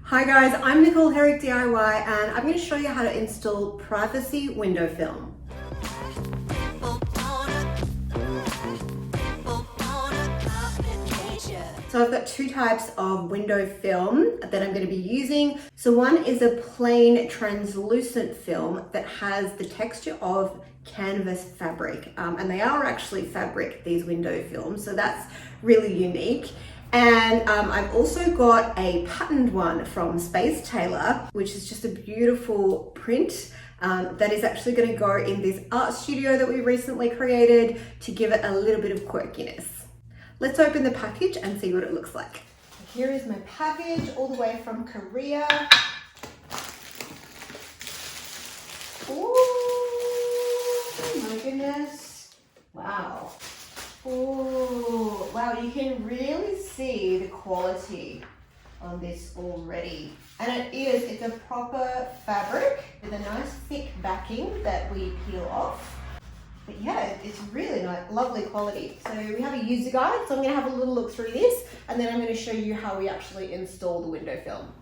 Hi guys, I'm Nicole Herrick DIY and I'm going to show you how to install privacy window film. So I've got two types of window film that I'm going to be using. So one is a plain translucent film that has the texture of canvas fabric, and they are actually fabric, these window films, so that's really unique. And I've also got a patterned one from Tailor, which is just a beautiful print that is actually going to go in this art studio that we recently created to give it a little bit of quirkiness. Let's open the package and see what it looks like. Here is my package all the way from Korea. Oh my goodness. Wow. Oh, wow, you can really see the quality on this already. And it's a proper fabric with a nice thick backing that we peel off. But yeah, it's really nice, lovely quality. So we have a user guide, so I'm going to have a little look through this and then I'm going to show you how we actually install the window film.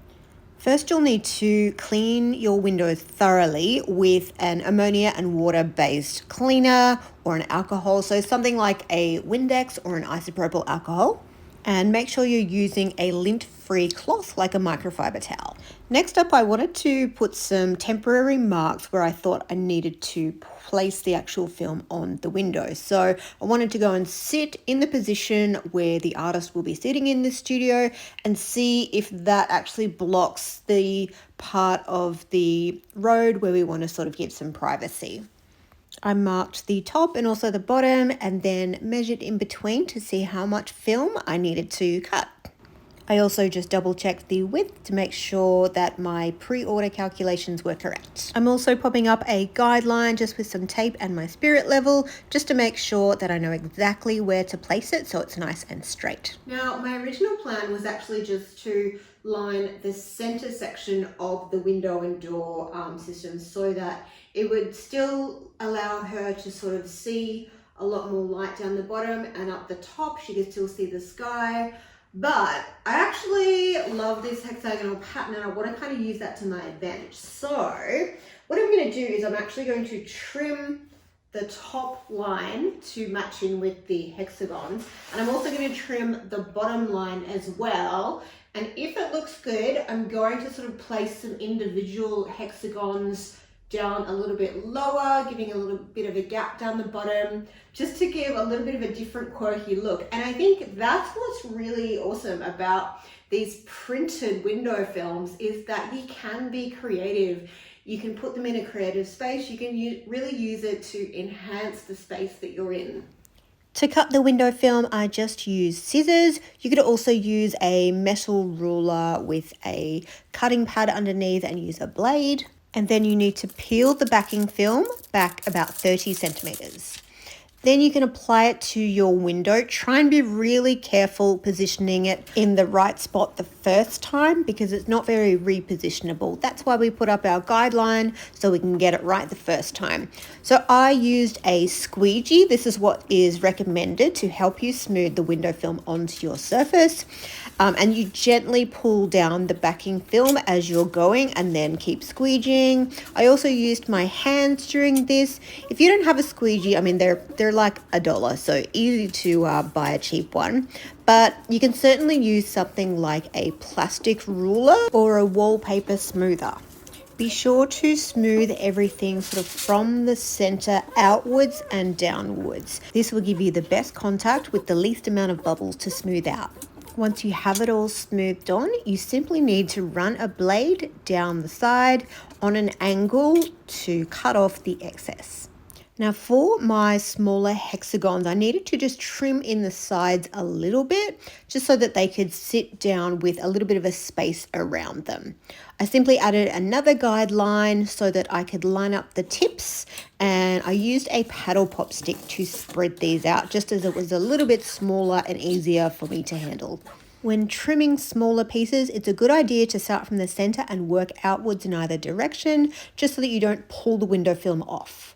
First, you'll need to clean your windows thoroughly with an ammonia and water-based cleaner or an alcohol, so something like a Windex or an isopropyl alcohol. And make sure you're using a lint-free cloth like a microfiber towel. Next up, I wanted to put some temporary marks where I thought I needed to place the actual film on the window. So I wanted to go and sit in the position where the artist will be sitting in the studio and see if that actually blocks the part of the road where we want to sort of give some privacy. I marked the top and also the bottom and then measured in between to see how much film I needed to cut. I also just double checked the width to make sure that my pre-order calculations were correct. I'm also popping up a guideline just with some tape and my spirit level just to make sure that I know exactly where to place it so it's nice and straight. Now, my original plan was actually just to line the center section of the window and door system so that it would still allow her to sort of see a lot more light down the bottom, and up the top she could still see the sky. But I actually love this hexagonal pattern and I want to kind of use that to my advantage. So what I'm going to do is I'm actually going to trim the top line to match in with the hexagons, and I'm also going to trim the bottom line as well. And if it looks good, I'm going to sort of place some individual hexagons down a little bit lower, giving a little bit of a gap down the bottom, just to give a little bit of a different quirky look. And I think that's what's really awesome about these printed window films, is that you can be creative. You can put them in a creative space. You can really use it to enhance the space that you're in. To cut the window film, I just used scissors. You could also use a metal ruler with a cutting pad underneath and use a blade. And then you need to peel the backing film back about 30 centimeters. Then you can apply it to your window. Try and be really careful positioning it in the right spot the first time because it's not very repositionable. That's why we put up our guideline so we can get it right the first time. So I used a squeegee. This is what is recommended to help you smooth the window film onto your surface. And you gently pull down the backing film as you're going and then keep squeegeeing. I also used my hands during this. If you don't have a squeegee, I mean, they're like $1, so easy to buy a cheap one. But you can certainly use something like a plastic ruler or a wallpaper smoother. Be sure to smooth everything sort of from the center outwards and downwards. This will give you the best contact with the least amount of bubbles to smooth out. Once you have it all smoothed on, you simply need to run a blade down the side on an angle to cut off the excess. Now for my smaller hexagons, I needed to just trim in the sides a little bit just so that they could sit down with a little bit of a space around them. I simply added another guideline so that I could line up the tips, and I used a paddle pop stick to spread these out just as it was a little bit smaller and easier for me to handle. When trimming smaller pieces, it's a good idea to start from the center and work outwards in either direction just so that you don't pull the window film off.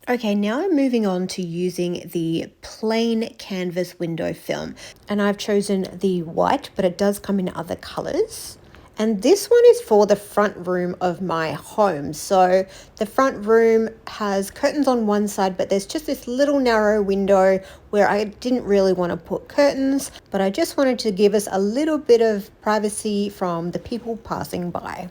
Okay, now I'm moving on to using the plain canvas window film, and I've chosen the white, but it does come in other colors. And this one is for the front room of my home. So the front room has curtains on one side, but there's just this little narrow window where I didn't really want to put curtains, but I just wanted to give us a little bit of privacy from the people passing by.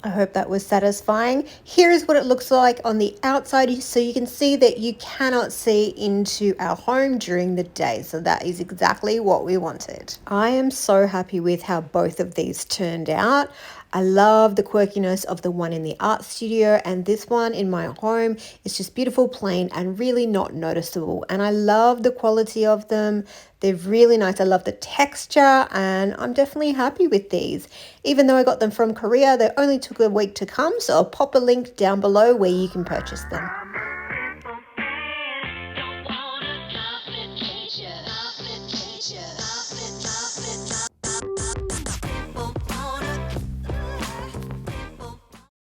I hope that was satisfying. Here is what it looks like on the outside, so you can see that you cannot see into our home during the day. So that is exactly what we wanted. I am so happy with how both of these turned out. I love the quirkiness of the one in the art studio, and this one in my home is just beautiful, plain, and really not noticeable. And I love the quality of them. They're really nice. I love the texture, and I'm definitely happy with these. Even though I got them from Korea, they only took a week to come, so I'll pop a link down below where you can purchase them.